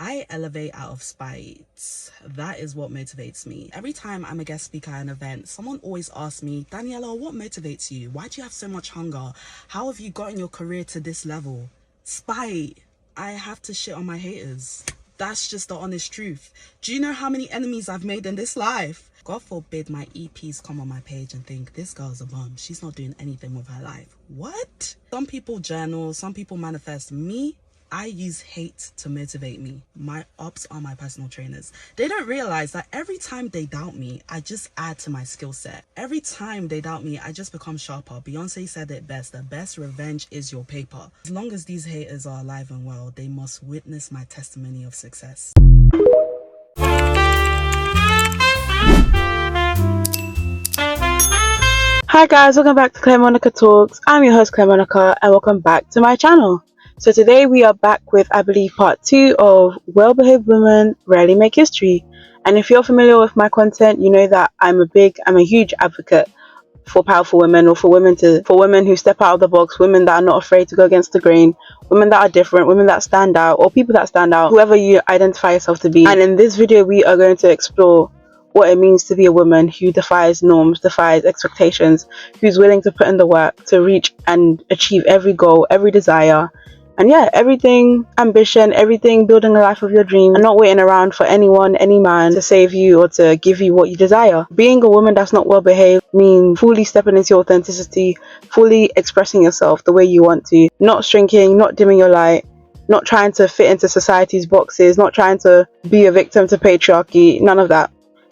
I elevate out of spite. That is what motivates me. Every time I'm a guest speaker at an event, someone always asks me, Daniela, what motivates you? Why do you have so much hunger? How have you gotten your career to this level? Spite. I have to shit on my haters. That's just the honest truth. Do you know how many enemies I've made in this life? God forbid my EPs come on my page and think, this girl's a bum. She's not doing anything with her life. What? Some people journal, some people manifest. Me, I use hate to motivate me. My ops are my personal trainers. They don't realize that every time they doubt me, I just add to my skill set. Every time they doubt me, I just become sharper. Beyonce said it best, the best revenge is your paper. As long as these haters are alive and well, they must witness my testimony of success. Hi guys, welcome back to Claire Monica Talks. I'm your host Claire Monica and welcome back to my channel. So today we are back with, I believe, part 2 of Well-Behaved Women Rarely Make History. And if you're familiar with my content, you know that I'm a huge advocate for powerful women, or for women who step out of the box, women that are not afraid to go against the grain, women that are different, women that stand out, or people that stand out, whoever you identify yourself to be. And in this video we are going to explore what it means to be a woman who defies norms, defies expectations, who's willing to put in the work to reach and achieve every goal, every desire, and yeah, everything, ambition, everything, building a life of your dreams, and not waiting around for anyone, any man to save you or to give you what you desire. Being a woman that's not well behaved means fully stepping into your authenticity, fully expressing yourself the way you want to, not shrinking, not dimming your light, not trying to fit into society's boxes, not trying to be a victim to patriarchy, none of that.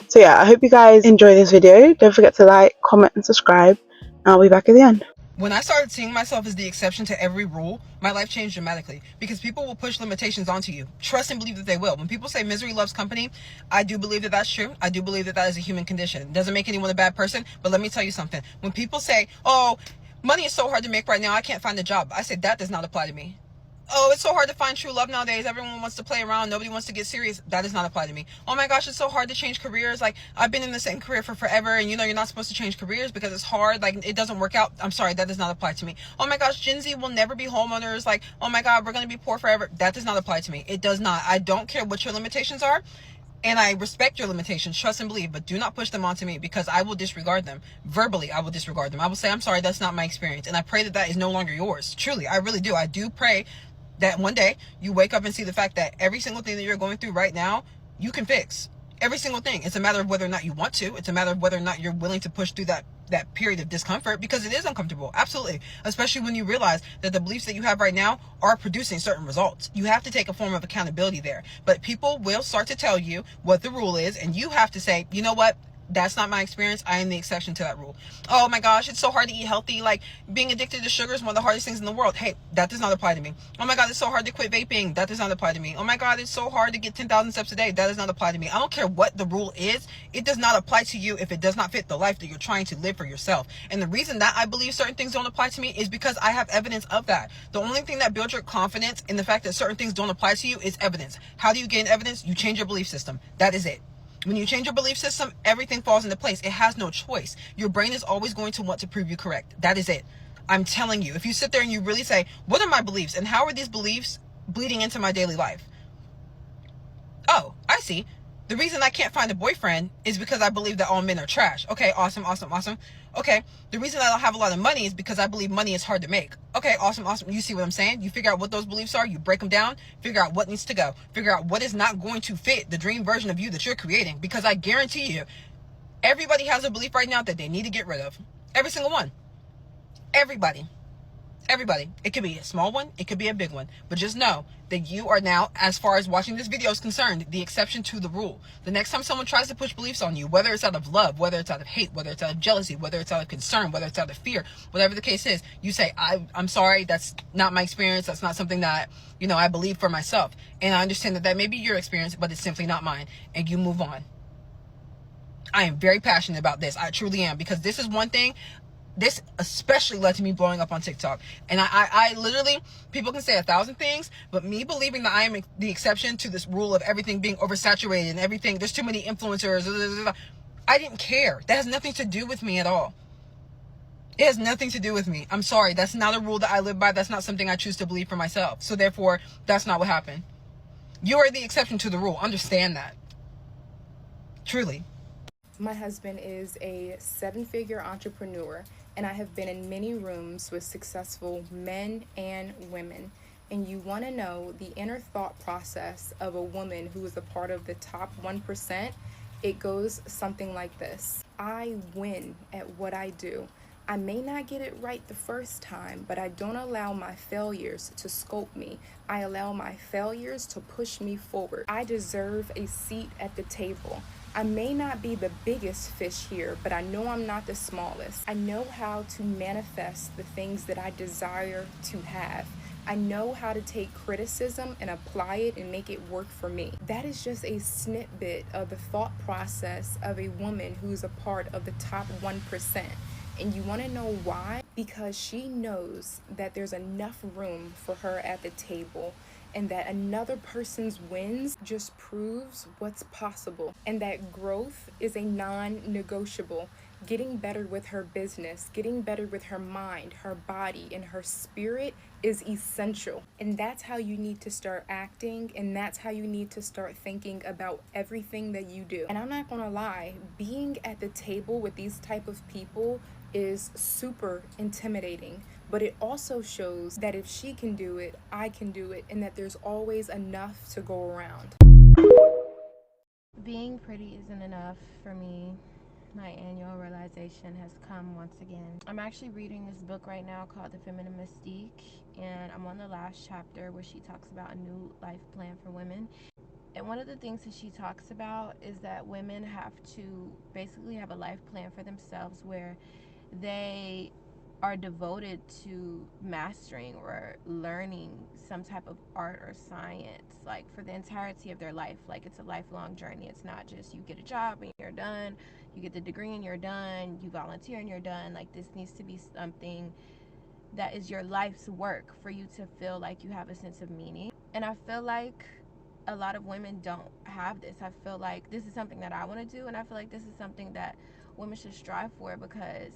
So yeah, I hope you guys enjoy this video. Don't forget to like, comment, and subscribe. I'll be back at the end. When I started seeing myself as the exception to every rule, my life changed dramatically, because people will push limitations onto you. Trust and believe that they will. When people say misery loves company, I do believe that that's true. I do believe that that is a human condition. It doesn't make anyone a bad person, but let me tell you something. When people say, oh, money is so hard to make right now, I can't find a job, I say that does not apply to me. Oh, it's so hard to find true love nowadays. Everyone wants to play around. Nobody wants to get serious. That does not apply to me. Oh my gosh, it's so hard to change careers. Like, I've been in the same career for forever, and you're not supposed to change careers because it's hard. Like, it doesn't work out. I'm sorry, that does not apply to me. Oh my gosh, Gen Z will never be homeowners. Like, oh my God, we're going to be poor forever. That does not apply to me. It does not. I don't care what your limitations are. And I respect your limitations, trust and believe, but do not push them onto me, because I will disregard them. Verbally, I will disregard them. I will say, I'm sorry, that's not my experience. And I pray that that is no longer yours. Truly, I really do. I do pray that one day you wake up and see the fact that every single thing that you're going through right now, you can fix. Every single thing. It's a matter of whether or not you want to. It's a matter of whether or not you're willing to push through that period of discomfort, because it is uncomfortable. Absolutely. Especially when you realize that the beliefs that you have right now are producing certain results. You have to take a form of accountability there. But people will start to tell you what the rule is, and you have to say, you know what? That's not my experience. I am the exception to that rule. Oh my gosh, it's so hard to eat healthy. Like, being addicted to sugar is one of the hardest things in the world. Hey, that does not apply to me. Oh my God, it's so hard to quit vaping. That does not apply to me. Oh my God, it's so hard to get 10,000 steps a day. That does not apply to me. I don't care what the rule is. It does not apply to you if it does not fit the life that you're trying to live for yourself. And the reason that I believe certain things don't apply to me is because I have evidence of that. The only thing that builds your confidence in the fact that certain things don't apply to you is evidence. How do you gain evidence? You change your belief system. That is it. When you change your belief system, everything falls into place. It has no choice. Your brain is always going to want to prove you correct. That is it. I'm telling you, if you sit there and you really say, what are my beliefs and how are these beliefs bleeding into my daily life? Oh, I see. The reason I can't find a boyfriend is because I believe that all men are trash. Okay, awesome. Okay, the reason I don't have a lot of money is because I believe money is hard to make. Okay, awesome. You see what I'm saying? You figure out what those beliefs are, you break them down, figure out what needs to go, figure out what is not going to fit the dream version of you that you're creating. Because I guarantee you, everybody has a belief right now that they need to get rid of. Every single one. Everybody. It could be a small one, it could be a big one, but just know that you are now, as far as watching this video is concerned, the exception to the rule. The next time someone tries to push beliefs on you, whether it's out of love, whether it's out of hate, whether it's out of jealousy, whether it's out of concern, whether it's out of fear, whatever the case is, you say, I'm sorry, that's not my experience, that's not something that, I believe for myself, and I understand that may be your experience, but it's simply not mine, and you move on. I am very passionate about this. I truly am, because this is one thing. This especially led to me blowing up on TikTok. And I literally, people can say 1,000 things, but me believing that I am the exception to this rule of everything being oversaturated and everything, there's too many influencers, I didn't care. That has nothing to do with me at all. It has nothing to do with me. I'm sorry. That's not a rule that I live by. That's not something I choose to believe for myself. So therefore, that's not what happened. You are the exception to the rule. Understand that. Truly. My husband is a 7-figure entrepreneur, and I have been in many rooms with successful men and women. And you want to know the inner thought process of a woman who is a part of the top 1%, it goes something like this. I win at what I do. I may not get it right the first time, but I don't allow my failures to scope me. I allow my failures to push me forward. I deserve a seat at the table. I may not be the biggest fish here, but I know I'm not the smallest. I know how to manifest the things that I desire to have. I know how to take criticism and apply it and make it work for me. That is just a snippet of the thought process of a woman who's a part of the top 1%. And you want to know why? Because she knows that there's enough room for her at the table, and that another person's wins just proves what's possible, and that growth is a non-negotiable. Getting better with her business, getting better with her mind, her body, and her spirit is essential. And that's how you need to start acting, and that's how you need to start thinking about everything that you do. And I'm not gonna lie, being at the table with these type of people is super intimidating, but it also shows that if she can do it, I can do it, and that there's always enough to go around. Being pretty isn't enough for me. My annual realization has come once again. I'm actually reading this book right now called The Feminine Mystique, and I'm on the last chapter where she talks about a new life plan for women. And one of the things that she talks about is that women have to basically have a life plan for themselves where they are devoted to mastering or learning some type of art or science, like for the entirety of their life. Like, it's a lifelong journey. It's not just you get a job and you're done, you get the degree and you're done, you volunteer and you're done. Like, this needs to be something that is your life's work for you to feel like you have a sense of meaning. And I feel like a lot of women don't have this. I feel like this is something that I want to do, and I feel like this is something that women should strive for, because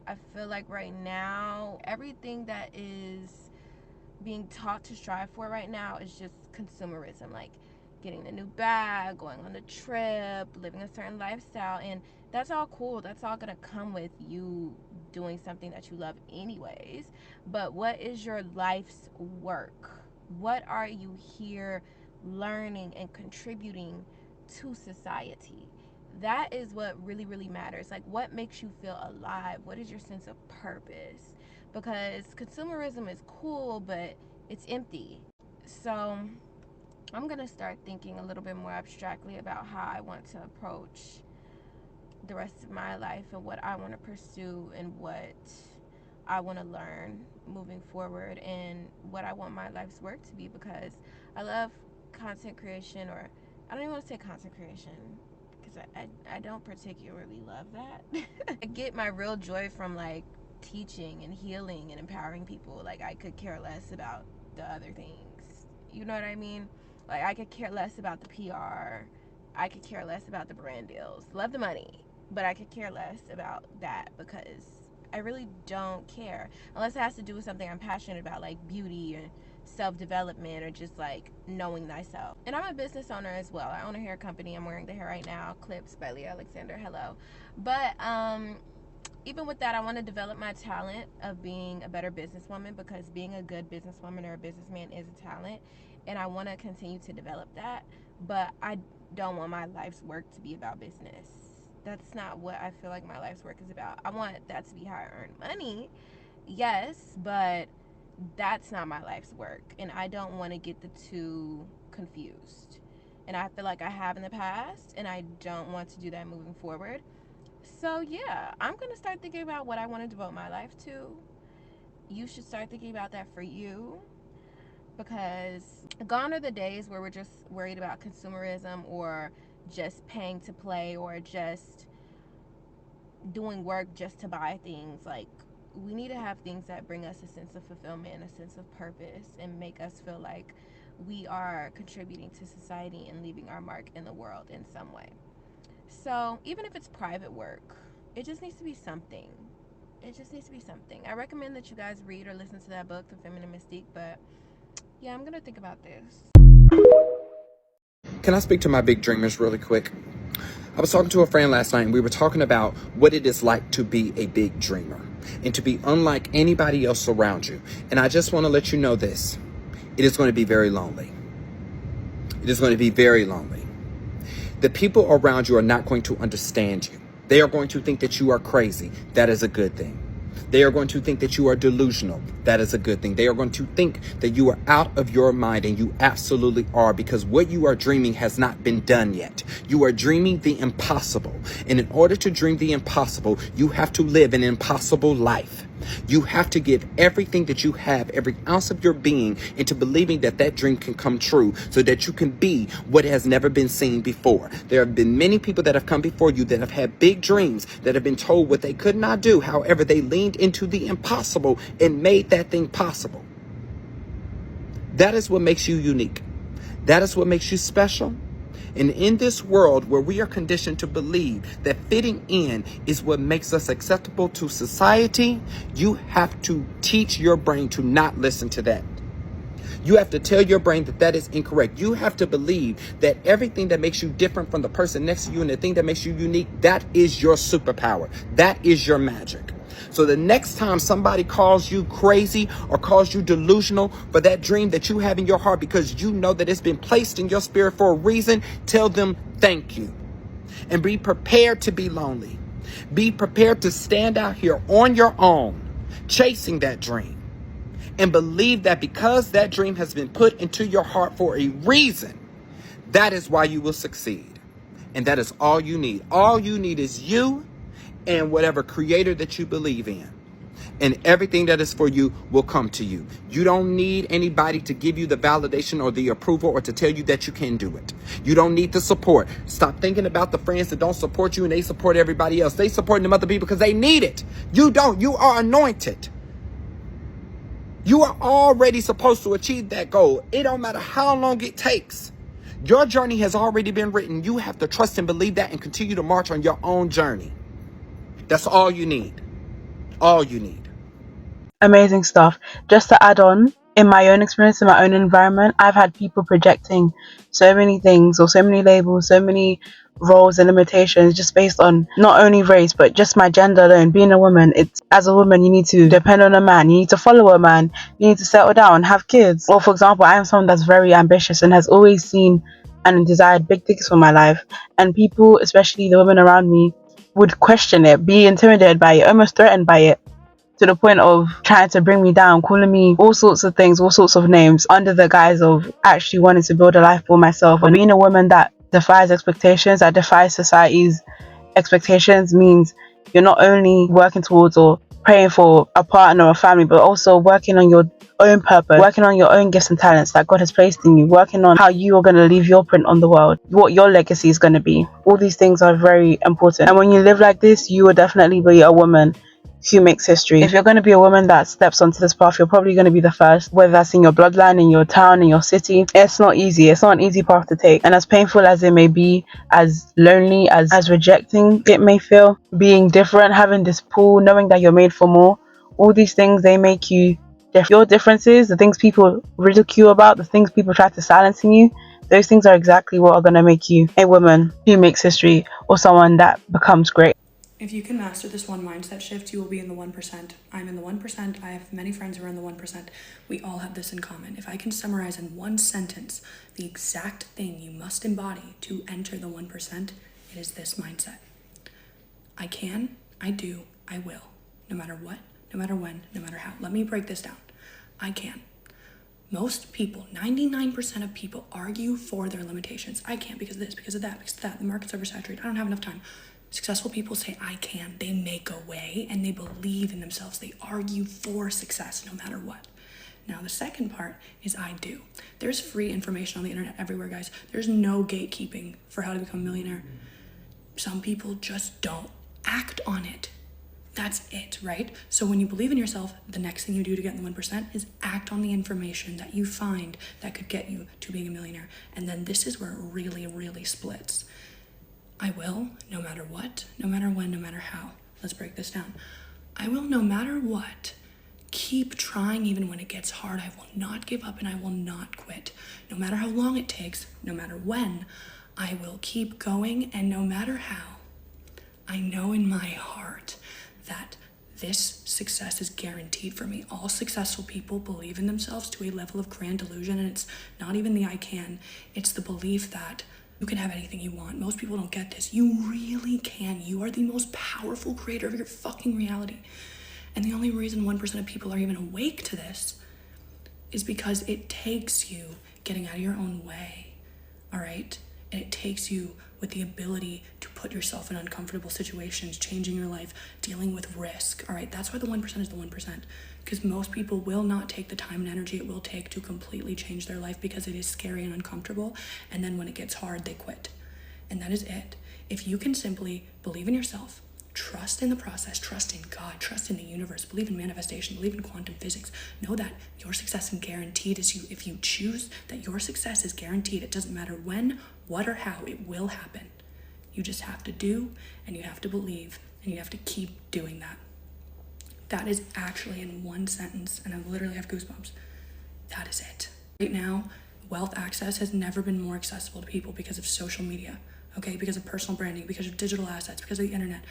I feel like right now, everything that is being taught to strive for right now is just consumerism, like getting the new bag, going on the trip, living a certain lifestyle. And that's all cool. That's all gonna come with you doing something that you love anyways. But what is your life's work? What are you here learning and contributing to society? That is what really, really matters. Like, what makes you feel alive? What is your sense of purpose? Because consumerism is cool, but it's empty. So I'm gonna start thinking a little bit more abstractly about how I want to approach the rest of my life and what I want to pursue and what I want to learn moving forward and what I want my life's work to be, because I love content creation, or I don't even want to say content creation because I don't particularly love that. I get my real joy from like teaching and healing and empowering people. Like, I could care less about the other things. You know what I mean? Like, I could care less about the PR. I could care less about the brand deals. Love the money, but I could care less about that because I really don't care, unless it has to do with something I'm passionate about, like beauty and self-development, or just like knowing thyself. And I'm a business owner as well. I own a hair company. I'm wearing the hair right now, Clips by Leah Alexander. Hello. But even with that, I want to develop my talent of being a better businesswoman, because being a good businesswoman or a businessman is a talent, and I want to continue to develop that. But I don't want my life's work to be about business. That's not what I feel like my life's work is about. I want that to be how I earn money, yes, but that's not my life's work, and I don't want to get the two confused. And I feel like I have in the past, and I don't want to do that moving forward. So yeah, I'm gonna start thinking about what I want to devote my life to. You should start thinking about that for you, because gone are the days where we're just worried about consumerism, or just paying to play, or just doing work just to buy things. Like, we need to have things that bring us a sense of fulfillment, a sense of purpose, and make us feel like we are contributing to society and leaving our mark in the world in some way. So even if it's private work, it just needs to be something. It just needs to be something. I recommend that you guys read or listen to that book, The Feminine Mystique. But yeah, I'm gonna think about this. Can I speak to my big dreamers really quick? I was talking to a friend last night, and we were talking about what it is like to be a big dreamer and to be unlike anybody else around you. And I just want to let you know this. It is going to be very lonely. It is going to be very lonely. The people around you are not going to understand you. They are going to think that you are crazy. That is a good thing. They are going to think that you are delusional. That is a good thing. They are going to think that you are out of your mind, and you absolutely are, because what you are dreaming has not been done yet. You are dreaming the impossible. And in order to dream the impossible, you have to live an impossible life. You have to give everything that you have, every ounce of your being, into believing that that dream can come true, so that you can be what has never been seen before. There have been many people that have come before you that have had big dreams, that have been told what they could not do. However, they leaned into the impossible and made that thing possible. That is what makes you unique. That is what makes you special. And in this world where we are conditioned to believe that fitting in is what makes us acceptable to society, you have to teach your brain to not listen to that. You have to tell your brain that that is incorrect. You have to believe that everything that makes you different from the person next to you and the thing that makes you unique, that is your superpower. That is your magic. So the next time somebody calls you crazy or calls you delusional for that dream that you have in your heart, because you know that it's been placed in your spirit for a reason, tell them thank you. And be prepared to be lonely. Be prepared to stand out here on your own, chasing that dream. And believe that because that dream has been put into your heart for a reason, that is why you will succeed. And that is all you need. All you need is you and whatever creator that you believe in. And everything that is for you will come to you. You don't need anybody to give you the validation or the approval or to tell you that you can do it. You don't need the support. Stop thinking about the friends that don't support you and they support everybody else. They supporting them other people because they need it. You don't. You are anointed. You are already supposed to achieve that goal. It don't matter how long it takes. Your journey has already been written. You have to trust and believe that and continue to march on your own journey. That's all you need. All you need. Amazing stuff. Just to add on, in my own experience, in my own environment, I've had people projecting so many things or so many labels, so many roles and limitations just based on not only race but just my gender alone. Being a woman, it's, as a woman, you need to depend on a man, you need to follow a man, you need to settle down, have kids. Or for example, I am someone that's very ambitious and has always seen and desired big things for my life, and people, especially the women around me, would question it, be intimidated by it, almost threatened by it, to the point of trying to bring me down, calling me all sorts of things, all sorts of names, under the guise of actually wanting to build a life for myself. And being a woman that defies expectations, that defies society's expectations, means you're not only working towards or praying for a partner or a family, but also working on your own purpose, working on your own gifts and talents that God has placed in you, working on how you are going to leave your print on the world, what your legacy is going to be. All these things are very important. And when you live like this, you will definitely be a woman who makes history. If you're going to be a woman that steps onto this path, you're probably going to be the first, whether that's in your bloodline, in your town, in your city. It's not easy. It's not an easy path to take. And as painful as it may be, as lonely, as rejecting it may feel, being different, having this pull, knowing that you're made for more, all these things, they make you different. Your differences, the things people ridicule about, the things people try to silence in you, those things are exactly what are going to make you a woman who makes history, or someone that becomes great. If you can master this one mindset shift, you will be in the 1%. I'm in the 1%. I have many friends who are in the 1%. We all have this in common. If I can summarize in one sentence the exact thing you must embody to enter the 1%, it is this mindset. I can, I do, I will. No matter what, no matter when, no matter how. Let me break this down. I can. Most people, 99% of people, argue for their limitations. I can't because of this, because of that, because of that. The market's oversaturated. I don't have enough time. Successful people say, I can. They make a way and they believe in themselves. They argue for success no matter what. Now, the second part is I do. There's free information on the internet everywhere, guys. There's no gatekeeping for how to become a millionaire. Some people just don't act on it. That's it, right? So when you believe in yourself, the next thing you do to get in the 1% is act on the information that you find that could get you to being a millionaire. And then this is where it really, really splits. I will, no matter what, no matter when, no matter how. Let's break this down. I will, no matter what, keep trying even when it gets hard. I will not give up and I will not quit. No matter how long it takes, no matter when, I will keep going. And no matter how, I know in my heart that this success is guaranteed for me. All successful people believe in themselves to a level of grand delusion, and it's not even the I can, it's the belief that you can have anything you want. Most people don't get this. You really can. You are the most powerful creator of your fucking reality. And the only reason 1% of people are even awake to this is because it takes you getting out of your own way, all right? And it takes you with the ability to put yourself in uncomfortable situations, changing your life, dealing with risk, all right? That's why the 1% is the 1%, because most people will not take the time and energy it will take to completely change their life because it is scary and uncomfortable, and then when it gets hard, they quit. And that is it. If you can simply believe in yourself, trust in the process, trust in God, trust in the universe, believe in manifestation, believe in quantum physics, know that your success is guaranteed. If you choose that your success is guaranteed, it doesn't matter when, what, or how, it will happen. You just have to do, and you have to believe, and you have to keep doing that. That is actually in one sentence, and I literally have goosebumps. That is it. Right now, wealth access has never been more accessible to people because of social media, okay? Because of personal branding, because of digital assets, because of the internet.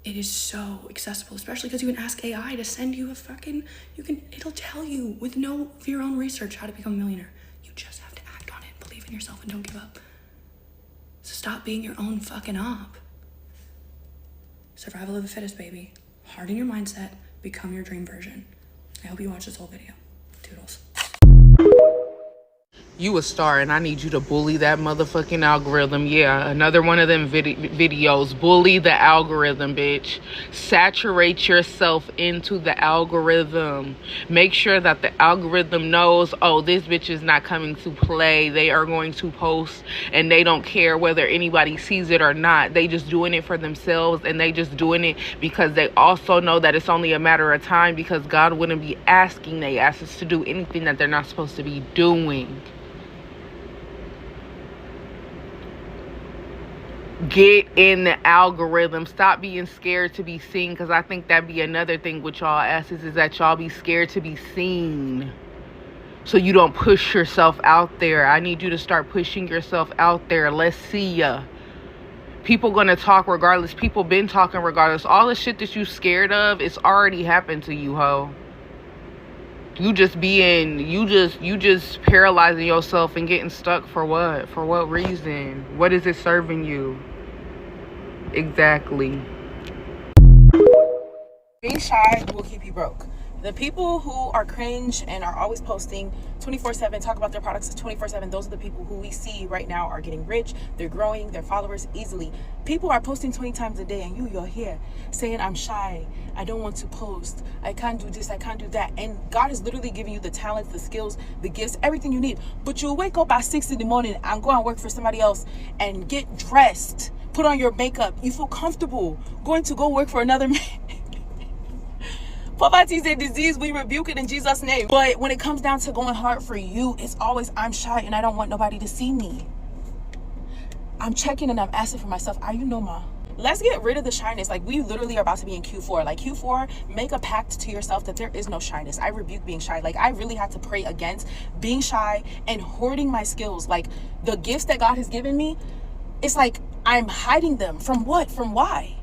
It is so accessible, especially because you can ask AI to send you it'll tell you with no of your own research how to become a millionaire. You just have to act on it, believe in yourself, and don't give up. So stop being your own fucking op. Survival of the fittest, baby. Harden your mindset, become your dream version. I hope you watch this whole video. Toodles. You a star, and I need you to bully that motherfucking algorithm. Yeah, another one of them videos. Bully the algorithm, bitch. Saturate yourself into the algorithm. Make sure that the algorithm knows, oh, this bitch is not coming to play. They are going to post, and they don't care whether anybody sees it or not. They just doing it for themselves, and they just doing it because they also know that it's only a matter of time, because God wouldn't be asking they asses to do anything that they're not supposed to be doing. Get in the algorithm. Stop being scared to be seen, because I think that'd be another thing with y'all asses, is that y'all be scared to be seen, so you don't push yourself out there. I need you to start pushing yourself out there. Let's see ya. People gonna talk regardless. People been talking regardless. All the shit that you scared of, it's already happened to you, ho. You just paralyzing yourself and getting stuck for what? For what reason? What is it serving you? Exactly. Being shy will keep you broke. The people who are cringe and are always posting 24/7, talk about their products 24/7, those are the people who we see right now are getting rich. They're growing their followers easily. People are posting 20 times a day, and you're here saying, I'm shy, I don't want to post, I can't do this, I can't do that. And God is literally giving you the talents, the skills, the gifts, everything you need. But you'll wake up at 6 in the morning and go and work for somebody else and get dressed, put on your makeup. You feel comfortable going to go work for another man. Poverty is a disease. We rebuke it in Jesus' name. But when it comes down to going hard for you, it's always, I'm shy and I don't want nobody to see me. I'm checking and I'm asking for myself, are you normal? Let's get rid of the shyness. Like, we literally are about to be in Q4. Like, Q4, make a pact to yourself that there is no shyness. I rebuke being shy. Like, I really had to pray against being shy and hoarding my skills. Like, the gifts that God has given me, it's like I'm hiding them. From what? From why?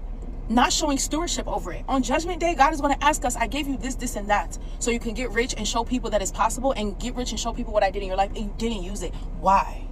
Not showing stewardship over it. On Judgment Day, God is going to ask us, I gave you this, this, and that, so you can get rich and show people that it's possible, and get rich and show people what I did in your life, and you didn't use it. Why?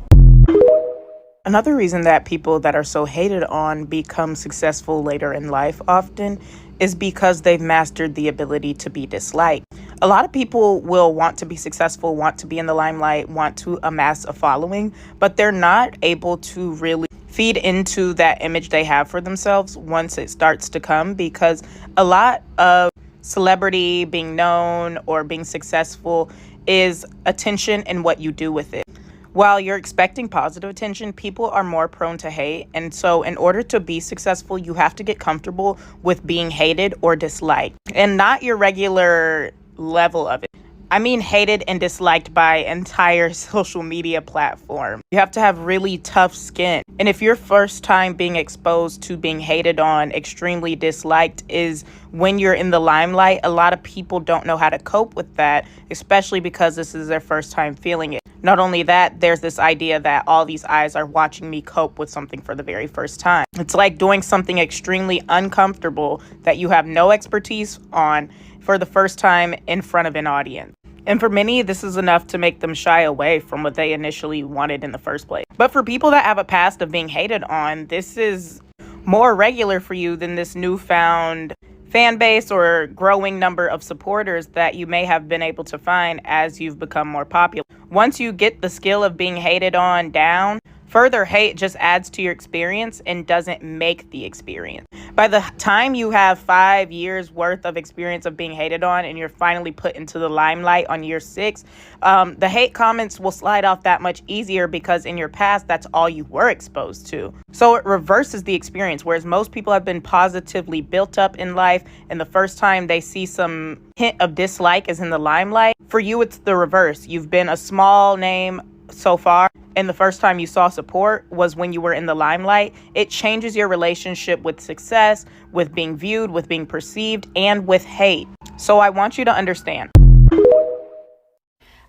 Another reason that people that are so hated on become successful later in life often is because they've mastered the ability to be disliked. A lot of people will want to be successful, want to be in the limelight, want to amass a following, but they're not able to really feed into that image they have for themselves once it starts to come, because a lot of celebrity, being known, or being successful is attention and what you do with it. While you're expecting positive attention, people are more prone to hate. And so in order to be successful, you have to get comfortable with being hated or disliked, and not your regular level of it. I mean hated and disliked by entire social media platform. You have to have really tough skin And if your first time being exposed to being hated on, extremely disliked, is when you're in the limelight, a lot of people don't know how to cope with that, especially because this is their first time feeling it. Not only that, there's this idea that all these eyes are watching me cope with something for the very first time. It's like doing something extremely uncomfortable that you have no expertise on for the first time in front of an audience. And for many, this is enough to make them shy away from what they initially wanted in the first place. But for people that have a past of being hated on, this is more regular for you than this newfound fan base or growing number of supporters that you may have been able to find as you've become more popular. Once you get the skill of being hated on down, further hate just adds to your experience and doesn't make the experience. By the time you have 5 years worth of experience of being hated on and you're finally put into the limelight on year 6, the hate comments will slide off that much easier because in your past, that's all you were exposed to. So it reverses the experience, whereas most people have been positively built up in life and the first time they see some hint of dislike is in the limelight. For you, it's the reverse. You've been a small name so far, and the first time you saw support was when you were in the limelight. It changes your relationship with success, with being viewed, with being perceived, and with hate. So I want you to understand.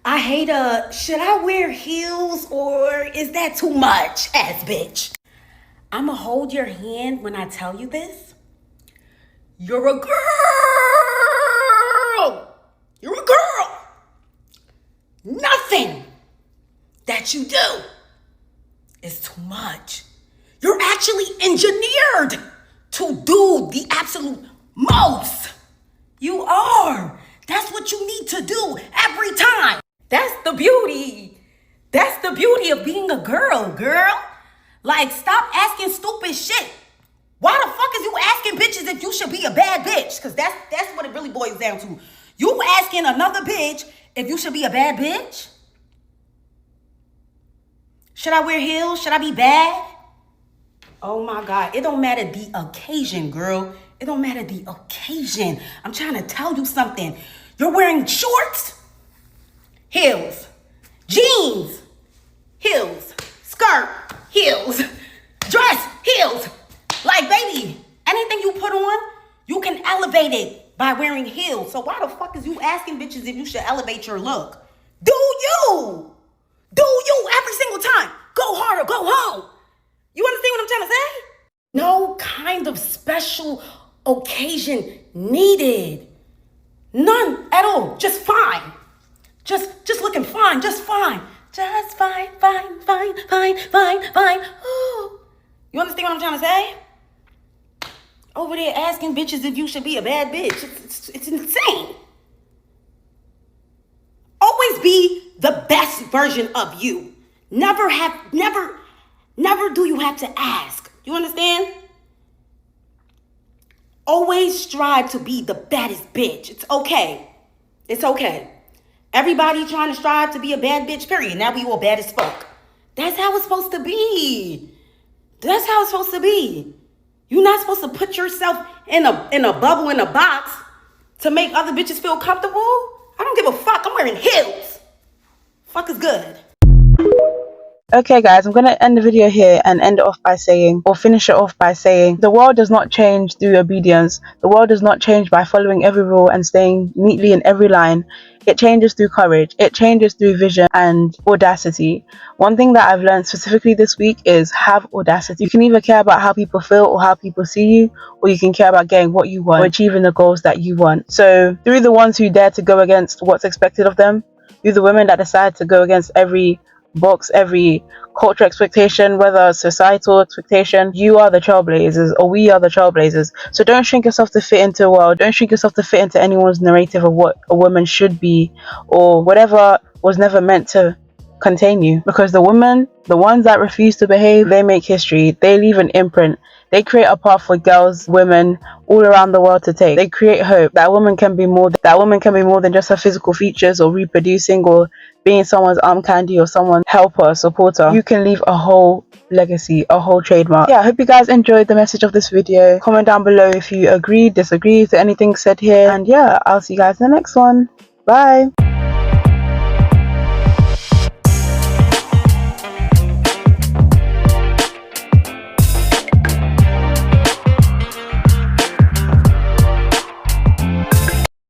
I hate should I wear heels or is that too much, ass bitch? I'ma hold your hand when I tell you this. You're a girl. You're a girl. Nothing that you do is too much. You're actually engineered to do the absolute most. You are. That's what you need to do every time. That's the beauty. That's the beauty of being a girl. Like, stop asking stupid shit. Why the fuck is you asking bitches if you should be a bad bitch? Because that's what it really boils down to. You asking another bitch if you should be a bad bitch? Should I wear heels? Should I be bad? Oh my God. It don't matter the occasion, girl. It don't matter the occasion. I'm trying to tell you something. You're wearing shorts, heels, jeans, heels, skirt, heels, dress, heels. Like, baby, anything you put on, you can elevate it by wearing heels. So why the fuck is you asking bitches if you should elevate your look? Do you? Do you every single time? Go hard or go home. You understand what I'm trying to say? No kind of special occasion needed. None at all. Just fine. Just looking fine. Just fine. Just fine. Ooh. You understand what I'm trying to say? Over there asking bitches if you should be a bad bitch. It's insane. Always be the best version of you. Never do you have to ask. You understand? Always strive to be the baddest bitch. It's okay. It's okay. Everybody trying to strive to be a bad bitch, period. Now we all bad as fuck. That's how it's supposed to be. That's how it's supposed to be. You're not supposed to put yourself in a bubble, in a box to make other bitches feel comfortable. I don't give a fuck. I'm wearing heels. Fuck is good. Okay guys, I'm going to end the video here and end it off by saying, or finish it off by saying, the world does not change through obedience. The world does not change by following every rule and staying neatly in every line. It changes through courage. It changes through vision and audacity. One thing that I've learned specifically this week is have audacity. You can either care about how people feel or how people see you, or you can care about getting what you want or achieving the goals that you want. So through the ones who dare to go against what's expected of them, through the women that decide to go against every box, every cultural expectation, whether societal expectation, you are the trailblazers, or we are the trailblazers. So don't shrink yourself to fit into a world. Don't shrink yourself to fit into anyone's narrative of what a woman should be, or whatever was never meant to contain you. Because the ones that refuse to behave, they make history. They leave an imprint. They create a path for girls, women all around the world to take. They create hope that woman can be more than just her physical features or reproducing or being someone's arm candy or someone's helper, supporter. You can leave a whole legacy, a whole trademark. Yeah, I hope you guys enjoyed the message of this video. Comment down below if you agree, disagree to anything said here. And yeah, I'll see you guys in the next one. Bye.